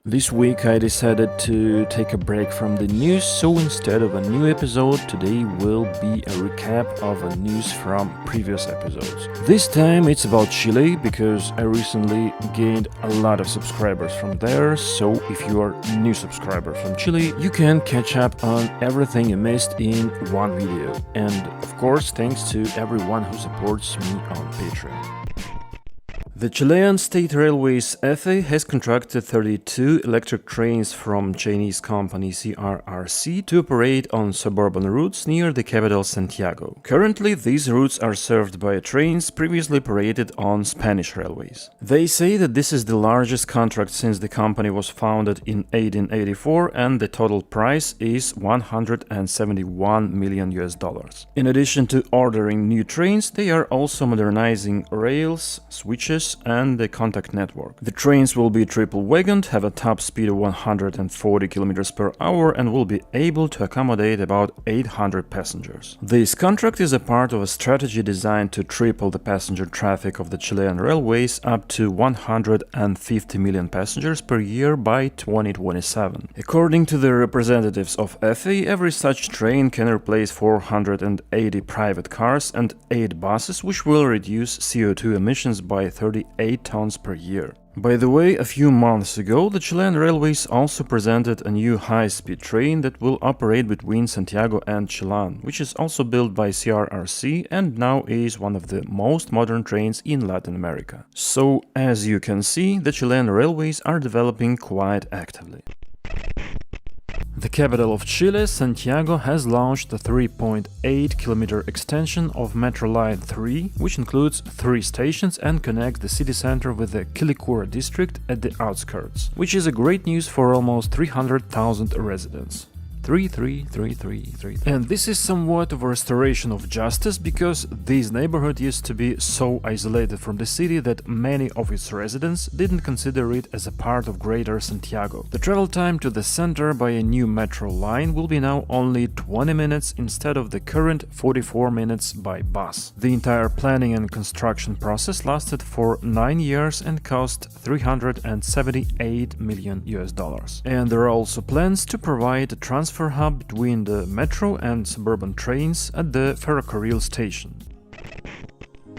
This week I decided to take a break from the news, so instead of a new episode, today will be a recap of a news from previous episodes. This time it's about Chile, because I recently gained a lot of subscribers from there, so if you are a new subscriber from Chile, you can catch up on everything you missed in one video. And of course, thanks to everyone who supports me on Patreon. The Chilean State Railways EFE has contracted 32 electric trains from Chinese company CRRC to operate on suburban routes near the capital Santiago. Currently, these routes are served by trains previously operated on Spanish railways. They say that this is the largest contract since the company was founded in 1884, and the total price is $171 million. In addition to ordering new trains, they are also modernizing rails, switches, and the contact network. The trains will be triple-wagoned, have a top speed of 140 km per hour, and will be able to accommodate about 800 passengers. This contract is a part of a strategy designed to triple the passenger traffic of the Chilean railways up to 150 million passengers per year by 2027. According to the representatives of EFE, every such train can replace 480 private cars and 8 buses, which will reduce CO2 emissions by 38 tons per year. By the way, a few months ago, the Chilean Railways also presented a new high-speed train that will operate between Santiago and Chlean, which is also built by CRRC and now is one of the most modern trains in Latin America. So, as you can see, the Chilean Railways are developing quite actively. The capital of Chile, Santiago, has launched a 3.8-kilometer extension of Metro Line 3, which includes 3 stations and connects the city center with the Quilicura district at the outskirts, which is a great news for almost 300,000 residents. 33333. And this is somewhat of a restoration of justice, because this neighborhood used to be so isolated from the city that many of its residents didn't consider it as a part of Greater Santiago. The travel time to the center by a new metro line will be now only 20 minutes instead of the current 44 minutes by bus. The entire planning and construction process lasted for 9 years and cost $378 million. And there are also plans to provide a transfer hub between the metro and suburban trains at the Ferrocarril station.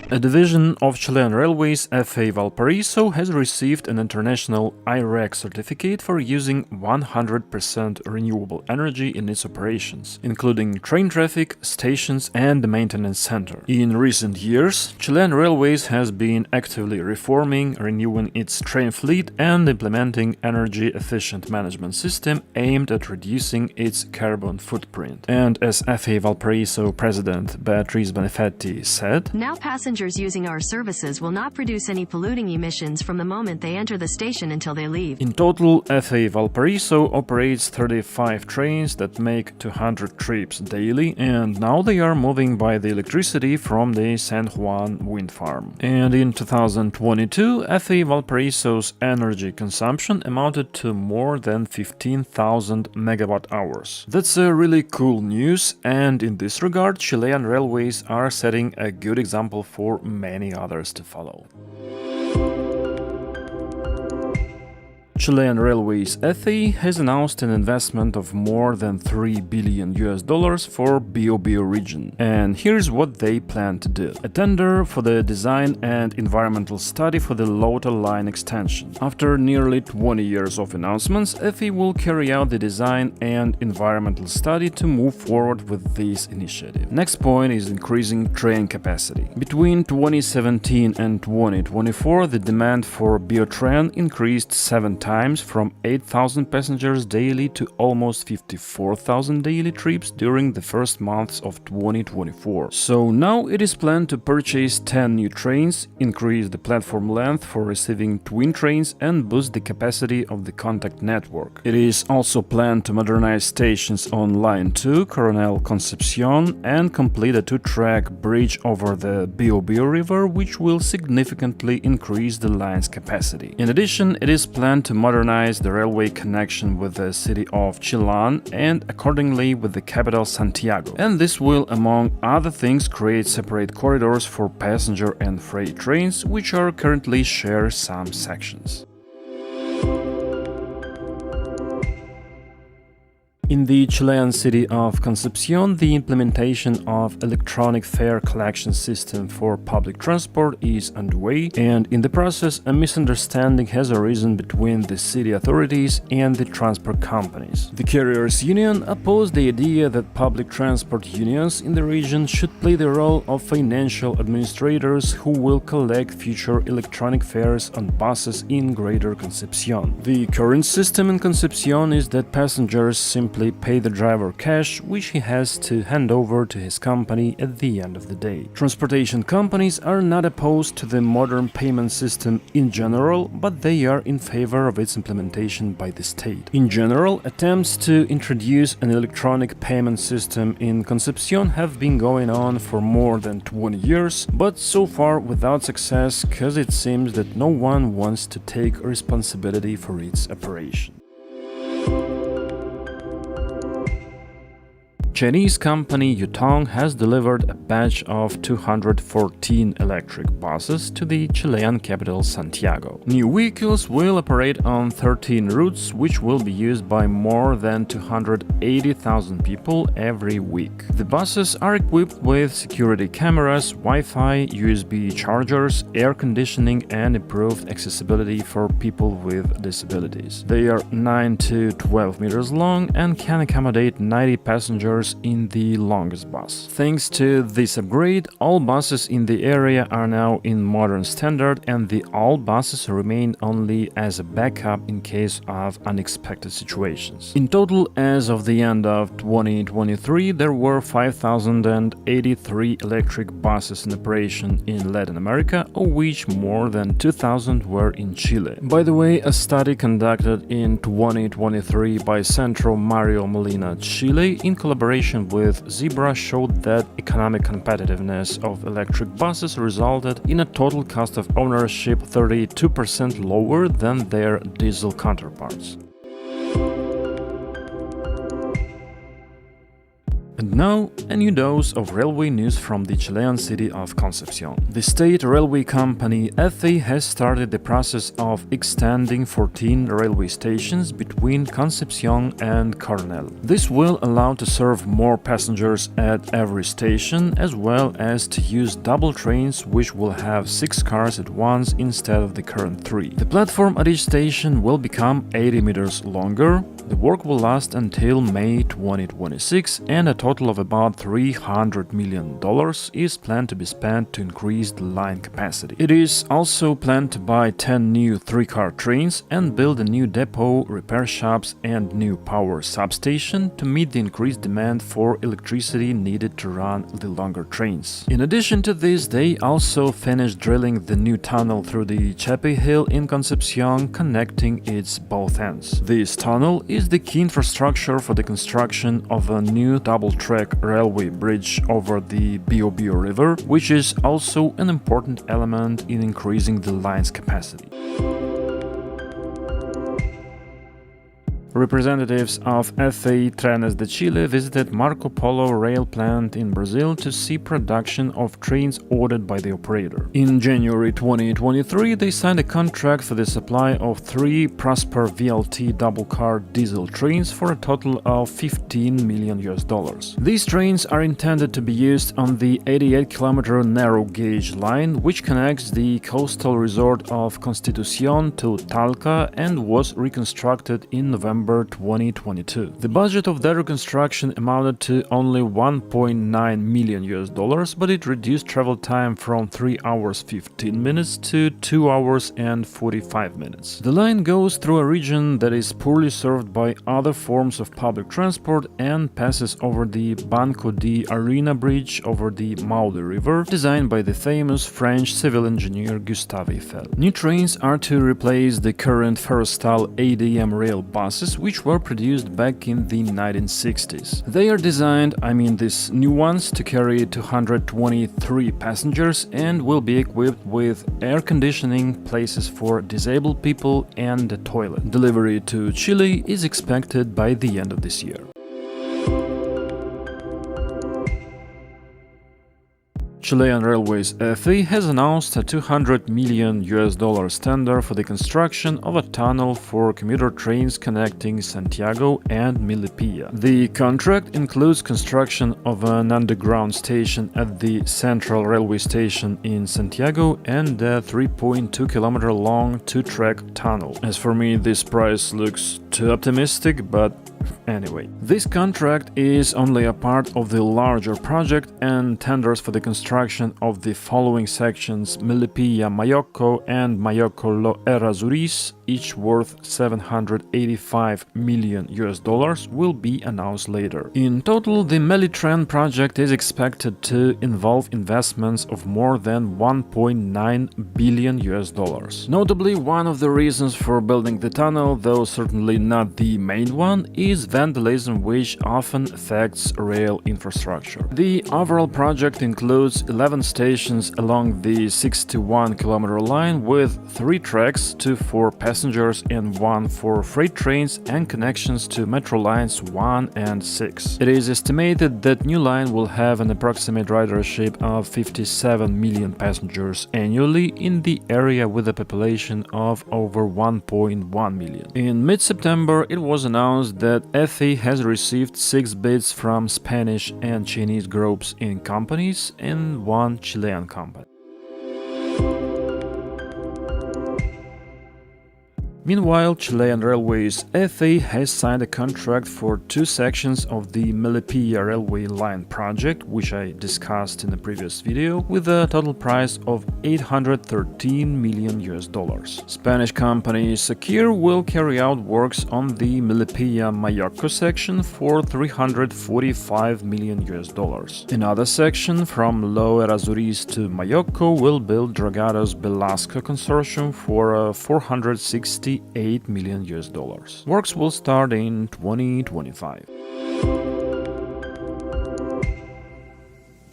A division of Chilean Railways, EFE Valparaiso, has received an international I-REC certificate for using 100% renewable energy in its operations, including train traffic, stations, and the maintenance center. In recent years, Chilean Railways has been actively reforming, renewing its train fleet, and implementing energy-efficient management system aimed at reducing its carbon footprint. And as EFE Valparaiso President Beatriz Bonifatti said, "Now passengers using our services will not produce any polluting emissions from the moment they enter the station until they leave." In total, EFE Valparaiso operates 35 trains that make 200 trips daily, and now they are moving by the electricity from the San Juan wind farm. And in 2022, EFE Valparaiso's energy consumption amounted to more than 15,000 megawatt hours. That's a really cool news, and in this regard, Chilean railways are setting a good example for many others to follow. Chilean Railways EFE has announced an investment of more than $3 billion for Bio region. And here's what they plan to do. A tender for the design and environmental study for the Lota line extension. After nearly 20 years of announcements, EFE will carry out the design and environmental study to move forward with this initiative. Next point is increasing train capacity. Between 2017 and 2024, the demand for Biotran increased 7 times, from 8,000 passengers daily to almost 54,000 daily trips during the first months of 2024. So now it is planned to purchase 10 new trains, increase the platform length for receiving twin trains, and boost the capacity of the contact network. It is also planned to modernize stations on Line 2, Coronel Concepcion, and complete a 2-track bridge over the Bio River, which will significantly increase the line's capacity. In addition, it is planned to modernize the railway connection with the city of Chlean and accordingly with the capital Santiago. And this will, among other things, create separate corridors for passenger and freight trains, which are currently share some sections. In the Chilean city of Concepcion, the implementation of electronic fare collection system for public transport is underway, and in the process a misunderstanding has arisen between the city authorities and the transport companies. The carriers union opposed the idea that public transport unions in the region should play the role of financial administrators who will collect future electronic fares on buses in Greater Concepcion. The current system in Concepcion is that passengers simply pay the driver cash, which he has to hand over to his company at the end of the day. Transportation companies are not opposed to the modern payment system in general, but they are in favor of its implementation by the state. In general, attempts to introduce an electronic payment system in Concepcion have been going on for more than 20 years, but so far without success, because it seems that no one wants to take responsibility for its operation. Chinese company Yutong has delivered a batch of 214 electric buses to the Chilean capital Santiago. New vehicles will operate on 13 routes, which will be used by more than 280,000 people every week. The buses are equipped with security cameras, Wi-Fi, USB chargers, air conditioning, and improved accessibility for people with disabilities. They are 9 to 12 meters long and can accommodate 90 passengers in the longest bus. Thanks to this upgrade, all buses in the area are now in modern standard, and the all buses remain only as a backup in case of unexpected situations. In total, as of the end of 2023, there were 5,083 electric buses in operation in Latin America, of which more than 2,000 were in Chile. By the way, a study conducted in 2023 by Centro Mario Molina Chile in collaboration with Zebra showed that economic competitiveness of electric buses resulted in a total cost of ownership 32% lower than their diesel counterparts. And now, a new dose of railway news from the Chilean city of Concepcion. The state railway company EFE has started the process of extending 14 railway stations between Concepcion and Coronel. This will allow to serve more passengers at every station, as well as to use double trains, which will have 6 cars at once instead of the current 3. The platform at each station will become 80 meters longer. The work will last until May 2026, and a total of about $300 million is planned to be spent to increase the line capacity. It is also planned to buy 10 new 3-car trains and build a new depot, repair shops, and new power substation to meet the increased demand for electricity needed to run the longer trains. In addition to this, they also finished drilling the new tunnel through the Chepe Hill in Concepcion, connecting its both ends. This tunnel is the key infrastructure for the construction of a new double-track railway bridge over the Biobío River, which is also an important element in increasing the line's capacity. Representatives of EFE Trenes de Chile visited Marco Polo rail plant in Brazil to see production of trains ordered by the operator. In January 2023, they signed a contract for the supply of 3 Prosper VLT double-car diesel trains for a total of $15 million. These trains are intended to be used on the 88-kilometer narrow-gauge line, which connects the coastal resort of Constitución to Talca and was reconstructed in November 2022. The budget of that reconstruction amounted to only $1.9 million, but it reduced travel time from 3 hours 15 minutes to 2 hours and 45 minutes. The line goes through a region that is poorly served by other forms of public transport and passes over the Banco de Arena Bridge over the Maule River, designed by the famous French civil engineer Gustave Eiffel. New trains are to replace the current Ferrostyle ADM rail buses, which were produced back in the 1960s. They are designed, these new ones, to carry 223 passengers and will be equipped with air conditioning, places for disabled people, and a toilet. Delivery to Chile is expected by the end of this year. Chilean Railways FA has announced a $200 million tender for the construction of a tunnel for commuter trains connecting Santiago and Melipilla. The contract includes construction of an underground station at the Central Railway Station in Santiago and a 3.2-kilometer long two-track tunnel. As for me, this price looks too optimistic, but anyway. This contract is only a part of the larger project and tenders for the construction of the following sections: Melipilla-Mayocco and Mayocco-Lo Errázuriz, each worth $785 million will be announced later. In total, the Melitran project is expected to involve investments of more than $1.9 billion. Notably, one of the reasons for building the tunnel, though certainly not the main one, is vandalism, which often affects rail infrastructure. The overall project includes 11 stations along the 61-kilometer line with 3 tracks, 2 for passengers and 1 for freight trains, and connections to metro lines 1 and 6. It is estimated that new line will have an approximate ridership of 57 million passengers annually in the area with a population of over 1.1 million. In mid-September, it was announced that FA has received 6 bids from Spanish and Chinese groups in companies and 1 Chilean company. Meanwhile, Chilean Railways FA has signed a contract for 2 sections of the Melipilla railway line project, which I discussed in the previous video, with a total price of $813 million. Spanish company Secure will carry out works on the Melipilla-Mayocco section for $345 million. Another section from Lo Errázuriz to Mayocco will build Dragados Velasco Consortium for $468 million. Works will start in 2025.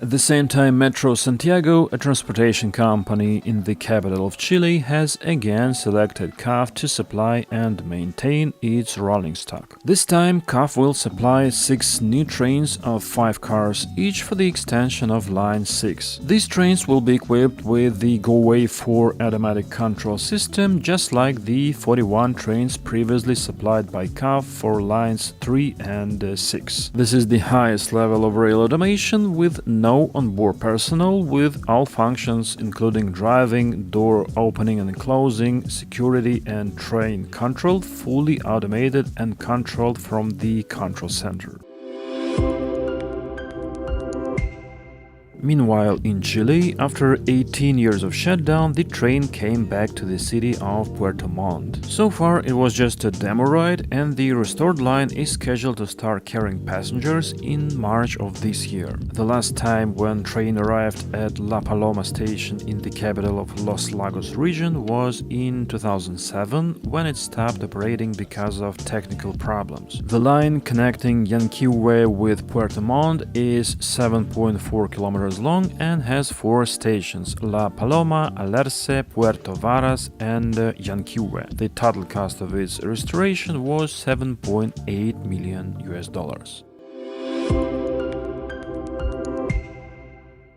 At the same time, Metro Santiago, a transportation company in the capital of Chile, has again selected CAF to supply and maintain its rolling stock. This time, CAF will supply 6 new trains of 5 cars each for the extension of Line 6. These trains will be equipped with the GoWay 4 automatic control system, just like the 41 trains previously supplied by CAF for Lines 3 and 6. This is the highest level of rail automation with no onboard personnel, with all functions including driving, door opening and closing, security and train control fully automated and controlled from the control center. Meanwhile, in Chile, after 18 years of shutdown, the train came back to the city of Puerto Montt. So far, it was just a demo ride, and the restored line is scheduled to start carrying passengers in March of this year. The last time when train arrived at La Paloma station in the capital of Los Lagos region was in 2007, when it stopped operating because of technical problems. The line connecting Iquique with Puerto Montt is 7.4 kilometers long and has 4 stations: La Paloma, Alerce, Puerto Varas and Iquique. The total cost of its restoration was $7.8 million.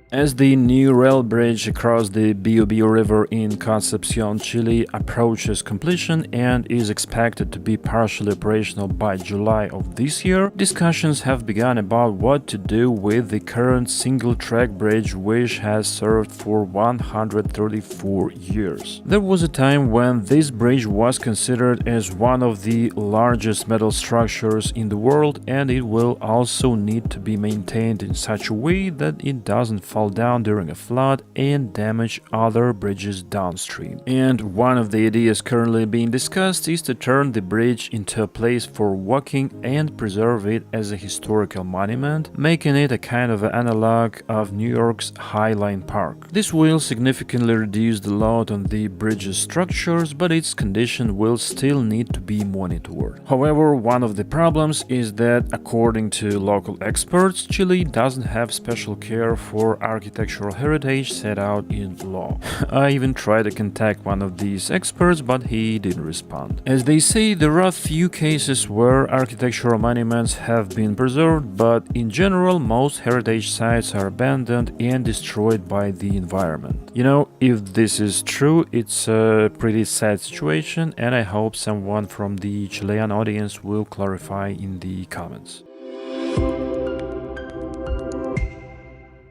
As the new rail bridge across the Biobío River in Concepcion, Chile approaches completion and is expected to be partially operational by July of this year, discussions have begun about what to do with the current single-track bridge, which has served for 134 years. There was a time when this bridge was considered as one of the largest metal structures in the world, and it will also need to be maintained in such a way that it doesn't fall down during a flood and damage other bridges downstream. And one of the ideas currently being discussed is to turn the bridge into a place for walking and preserve it as a historical monument, making it a kind of analog of New York's High Line Park. This will significantly reduce the load on the bridge's structures, but its condition will still need to be monitored. However, one of the problems is that, according to local experts, Chile doesn't have special care for architectural heritage set out in law. I even tried to contact one of these experts, but he didn't respond. As they say, there are few cases where architectural monuments have been preserved, but in general, most heritage sites are abandoned and destroyed by the environment. You know, if this is true, it's a pretty sad situation, and I hope someone from the Chilean audience will clarify in the comments.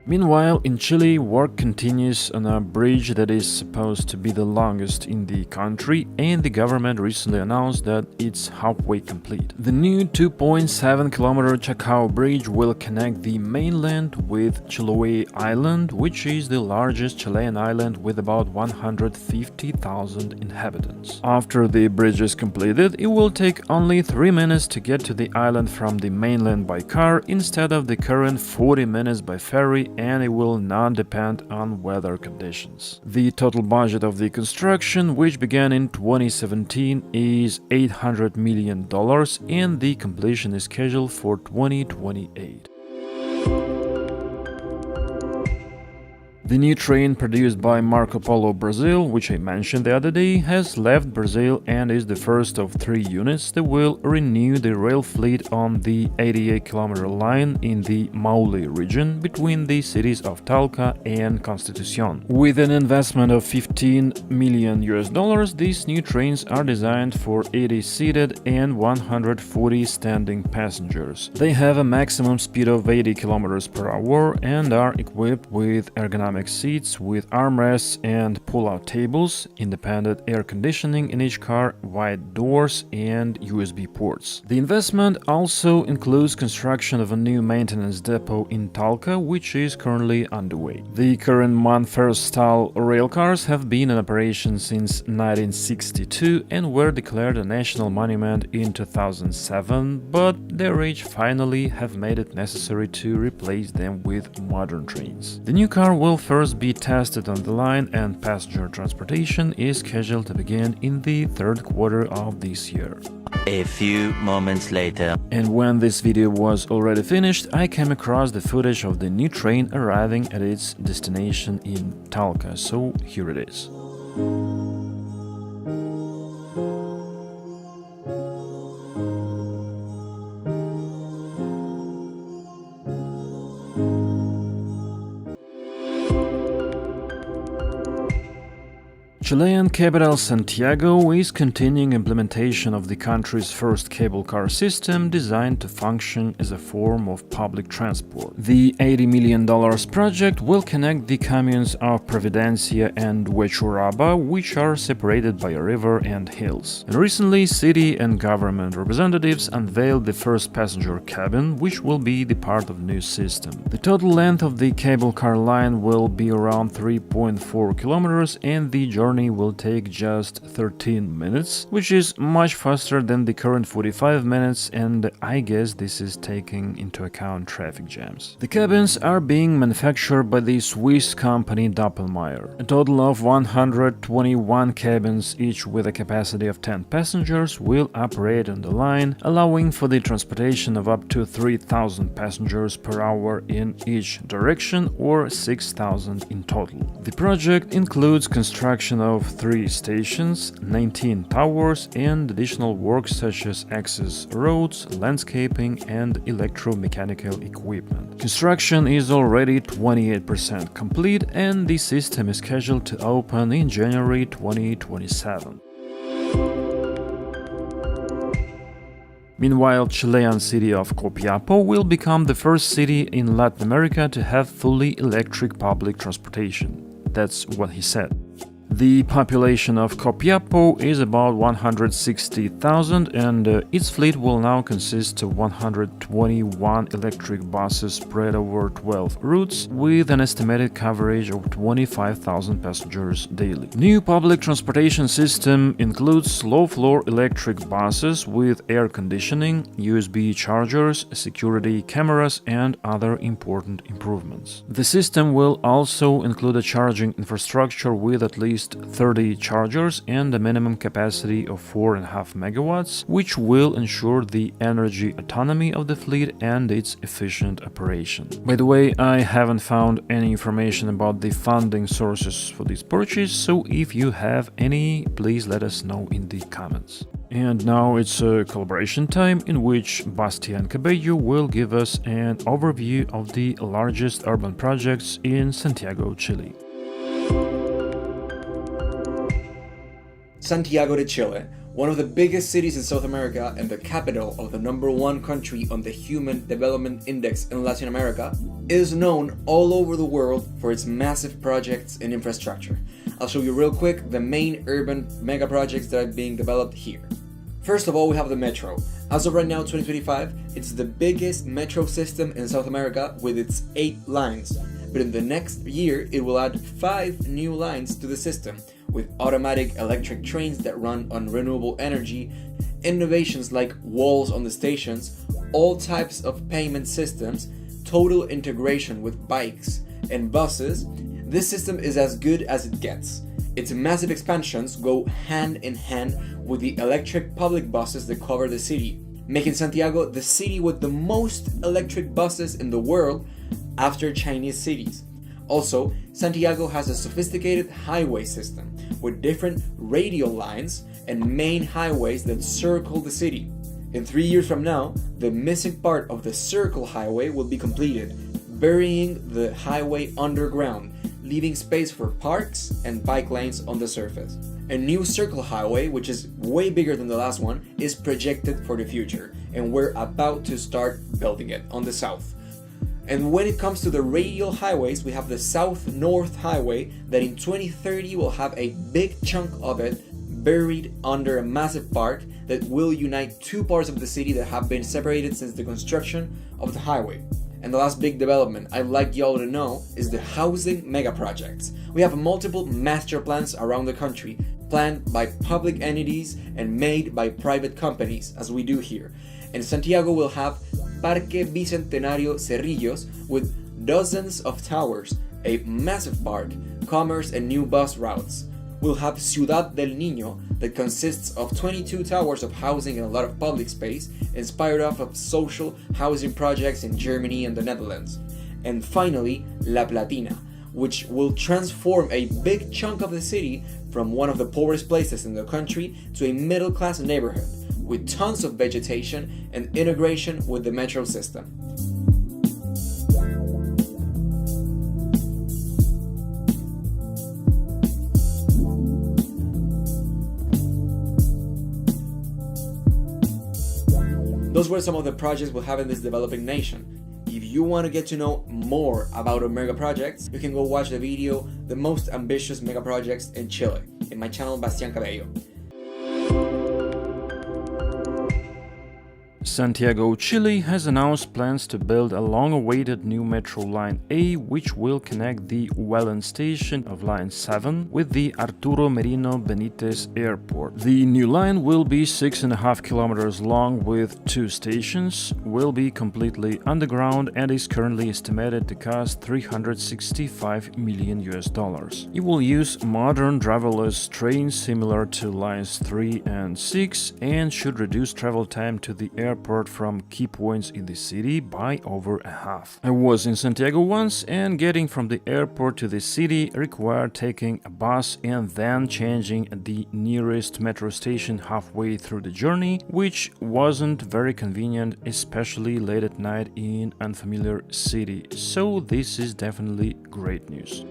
Meanwhile, in Chile, work continues on a bridge that is supposed to be the longest in the country, and the government recently announced that it's halfway complete. The new 2.7-kilometer Chacao bridge will connect the mainland with Chiloé Island, which is the largest Chilean island with about 150,000 inhabitants. After the bridge is completed, it will take only 3 minutes to get to the island from the mainland by car instead of the current 40 minutes by ferry, and it will not depend on weather conditions. The total budget of the construction, which began in 2017, is $800 million, and the completion is scheduled for 2028. The new train produced by Marco Polo Brazil, which I mentioned the other day, has left Brazil and is the first of 3 units that will renew the rail fleet on the 88-kilometer line in the Maule region between the cities of Talca and Concepcion. With an investment of $15 million, these new trains are designed for 80 seated and 140 standing passengers. They have a maximum speed of 80 kilometers per hour and are equipped with ergonomic seats with armrests and pull-out tables, independent air conditioning in each car, wide doors, and USB ports. The investment also includes construction of a new maintenance depot in Talca, which is currently underway. The current Manferro-style railcars have been in operation since 1962 and were declared a national monument in 2007, but their age finally have made it necessary to replace them with modern trains. The new car will first be tested on the line, and passenger transportation is scheduled to begin in the third quarter of this year. A few moments later. And when this video was already finished, I came across the footage of the new train arriving at its destination in Talca, so here it is. Chilean capital Santiago is continuing implementation of the country's first cable car system designed to function as a form of public transport. The $80 million project will connect the communes of Providencia and Huechuraba, which are separated by a river and hills. And recently, city and government representatives unveiled the first passenger cabin, which will be the part of the new system. The total length of the cable car line will be around 3.4 kilometers, and the journey will take just 13 minutes, which is much faster than the current 45 minutes, and I guess this is taking into account traffic jams. The cabins are being manufactured by the Swiss company Doppelmayr. A total of 121 cabins, each with a capacity of 10 passengers, will operate on the line, allowing for the transportation of up to 3,000 passengers per hour in each direction, or 6,000 in total. The project includes construction of 3 stations, 19 towers, and additional works such as access roads, landscaping, and electromechanical equipment. Construction is already 28% complete, and the system is scheduled to open in January 2027. Meanwhile, Chilean city of Copiapo will become the first city in Latin America to have fully electric public transportation. That's what he said. The population of Copiapo is about 160,000, and its fleet will now consist of 121 electric buses spread over 12 routes, with an estimated coverage of 25,000 passengers daily. New public transportation system includes low-floor electric buses with air conditioning, USB chargers, security cameras, and other important improvements. The system will also include a charging infrastructure with at least least 30 chargers and a minimum capacity of 4.5 megawatts, which will ensure the energy autonomy of the fleet and its efficient operation. By the way, I haven't found any information about the funding sources for this purchase, so if you have any, please let us know in the comments. And now it's a collaboration time in which Bastian Cabello will give us an overview of the largest urban projects in Santiago, Chile. Santiago de Chile, one of the biggest cities in South America and the capital of the #1 country on the Human Development Index in Latin America, is known all over the world for its massive projects and infrastructure. I'll show you real quick the main urban mega projects that are being developed here. First of all, we have the metro. As of right now, 2025, it's the biggest metro system in South America with its 8 lines. But in the next year, it will add 5 new lines to the system, with automatic electric trains that run on renewable energy, innovations like walls on the stations, all types of payment systems, total integration with bikes and buses. This system is as good as it gets. Its massive expansions go hand in hand with the electric public buses that cover the city, making Santiago the city with the most electric buses in the world after Chinese cities. Also, Santiago has a sophisticated highway system with different radial lines and main highways that circle the city. In 3 years from now, the missing part of the Circle Highway will be completed, burying the highway underground, leaving space for parks and bike lanes on the surface. A new Circle Highway, which is way bigger than the last one, is projected for the future, and we're about to start building it on the south. And when it comes to the radial highways, we have the South-North Highway that in 2030 will have a big chunk of it buried under a massive park that will unite 2 parts of the city that have been separated since the construction of the highway. And the last big development I'd like y'all to know is the housing mega projects. We have multiple master plans around the country, planned by public entities and made by private companies, as we do here. And Santiago will have Parque Bicentenario Cerrillos with dozens of towers, a massive park, commerce and new bus routes. We'll have Ciudad del Niño that consists of 22 towers of housing and a lot of public space, inspired off of social housing projects in Germany and the Netherlands. And finally, La Platina, which will transform a big chunk of the city from one of the poorest places in the country to a middle-class neighborhood, with tons of vegetation and integration with the metro system. Those were some of the projects we'll have in this developing nation. If you want to get to know more about our mega projects, you can go watch the video, The Most Ambitious Mega Projects in Chile, in my channel Bastian Cabello. Santiago, Chile has announced plans to build a long-awaited new Metro Line A, which will connect the Wellen station of Line 7 with the Arturo Merino Benitez Airport. The new line will be 6.5 kilometers long with 2 stations, will be completely underground and is currently estimated to cost $365 million. It will use modern driverless trains similar to Lines 3 and 6 and should reduce travel time to the airport from key points in the city by over a half. I was in Santiago once, and getting from the airport to the city required taking a bus and then changing at the nearest metro station halfway through the journey, which wasn't very convenient, especially late at night in unfamiliar city. So this is definitely great news.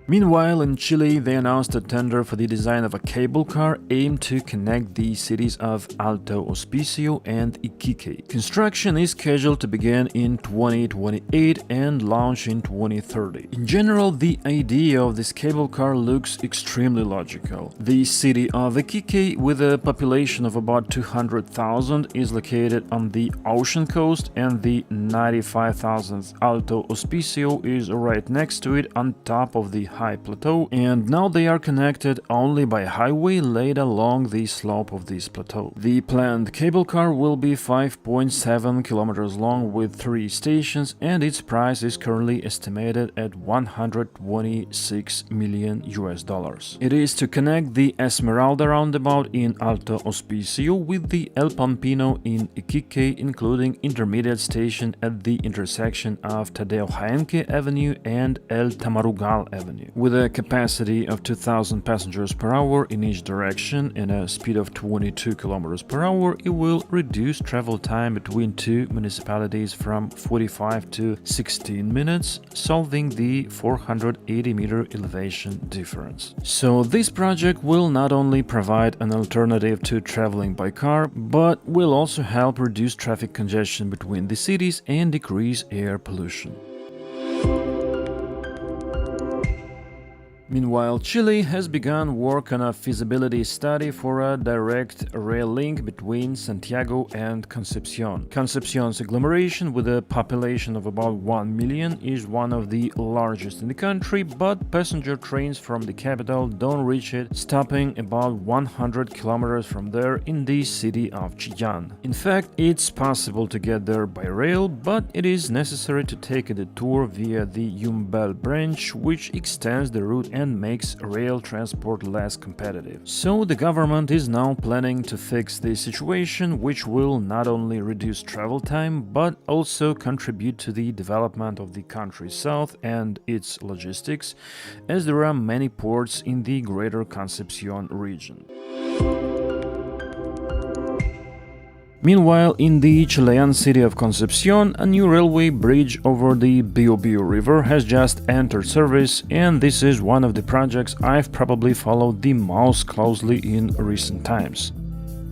Meanwhile, in Chile, they announced a tender for the design of a cable car aimed to connect the cities of Alto Hospicio and Iquique. Construction is scheduled to begin in 2028 and launch in 2030. In general, the idea of this cable car looks extremely logical. The city of Iquique, with a population of about 200,000, is located on the ocean coast, and the 95,000th Alto Hospicio is right next to it on top of the high plateau, and now they are connected only by a highway laid along the slope of this plateau. The planned cable car will be 5.7 kilometers long with 3 stations, and its price is currently estimated at $126 million. It is to connect the Esmeralda roundabout in Alto Hospicio with the El Pampino in Iquique, including intermediate station at the intersection of Tadeo Jaenke Avenue and El Tamarugal Avenue. With a capacity of 2,000 passengers per hour in each direction and a speed of 22 kilometers per hour, it will reduce travel time between two municipalities from 45 to 16 minutes, solving the 480-meter elevation difference. So this project will not only provide an alternative to traveling by car, but will also help reduce traffic congestion between the cities and decrease air pollution. Meanwhile, Chile has begun work on a feasibility study for a direct rail link between Santiago and Concepcion. Concepcion's agglomeration, with a population of about 1 million, is one of the largest in the country, but passenger trains from the capital don't reach it, stopping about 100 kilometers from there in the city of Chillán. In fact, it's possible to get there by rail, but it is necessary to take a detour via the Yumbel branch, which extends the route and makes rail transport less competitive. So the government is now planning to fix this situation, which will not only reduce travel time, but also contribute to the development of the country's south and its logistics, as there are many ports in the greater Concepcion region. Meanwhile, in the Chilean city of Concepcion, a new railway bridge over the Biobío River has just entered service, and this is one of the projects I've probably followed the most closely in recent times.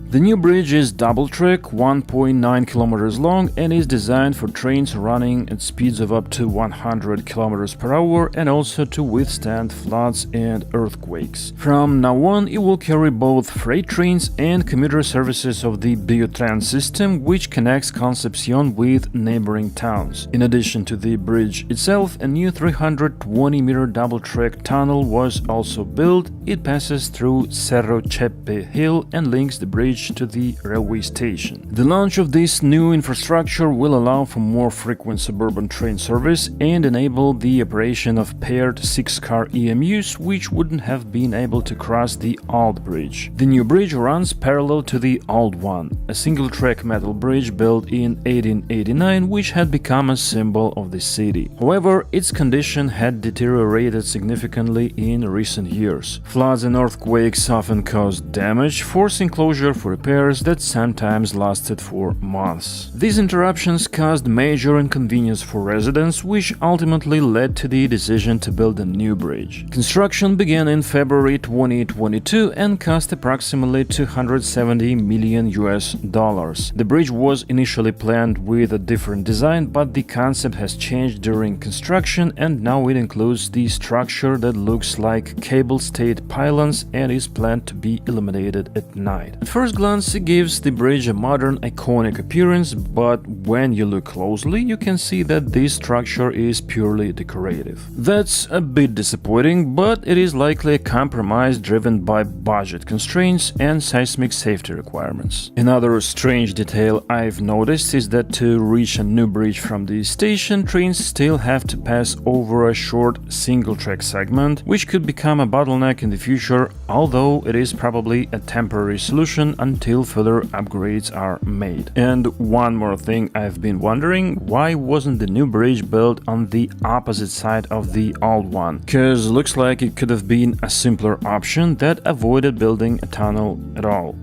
The new bridge is double-track, 1.9 kilometers long, and is designed for trains running at speeds of up to 100 kilometers per hour and also to withstand floods and earthquakes. From now on, it will carry both freight trains and commuter services of the Biotran system, which connects Concepcion with neighboring towns. In addition to the bridge itself, a new 320-meter double-track tunnel was also built. It passes through Cerro Chepe Hill and links the bridge to the railway station. The launch of this new infrastructure will allow for more frequent suburban train service and enable the operation of paired 6-car EMUs, which wouldn't have been able to cross the old bridge. The new bridge runs parallel to the old one, a single-track metal bridge built in 1889, which had become a symbol of the city. However, its condition had deteriorated significantly in recent years. Floods and earthquakes often caused damage, forcing closure for repairs that sometimes lasted for months. These interruptions caused major inconvenience for residents, which ultimately led to the decision to build a new bridge. Construction began in February 2022 and cost approximately $270 million. The bridge was initially planned with a different design, but the concept has changed during construction, and now it includes the structure that looks like cable-stayed pylons and is planned to be illuminated at night. At first glance, it gives the bridge a modern, iconic appearance, but when you look closely, you can see that this structure is purely decorative. That's a bit disappointing, but it is likely a compromise driven by budget constraints and seismic safety requirements. Another strange detail I've noticed is that to reach a new bridge from the station, trains still have to pass over a short single-track segment, which could become a bottleneck in the future, although it is probably a temporary solution until further upgrades are made. And one more thing I've been wondering, why wasn't the new bridge built on the opposite side of the old one? Cause looks like it could have been a simpler option that avoided building a tunnel at all.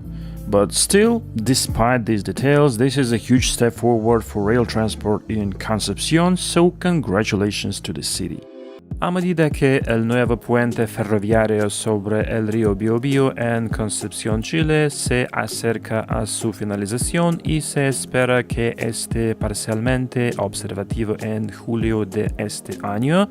But still, despite these details, this is a huge step forward for rail transport in Concepcion, so congratulations to the city. A medida que el nuevo puente ferroviario sobre el río Biobío en Concepción, Chile, se acerca a su finalización y se espera que esté parcialmente observativo en julio de este año,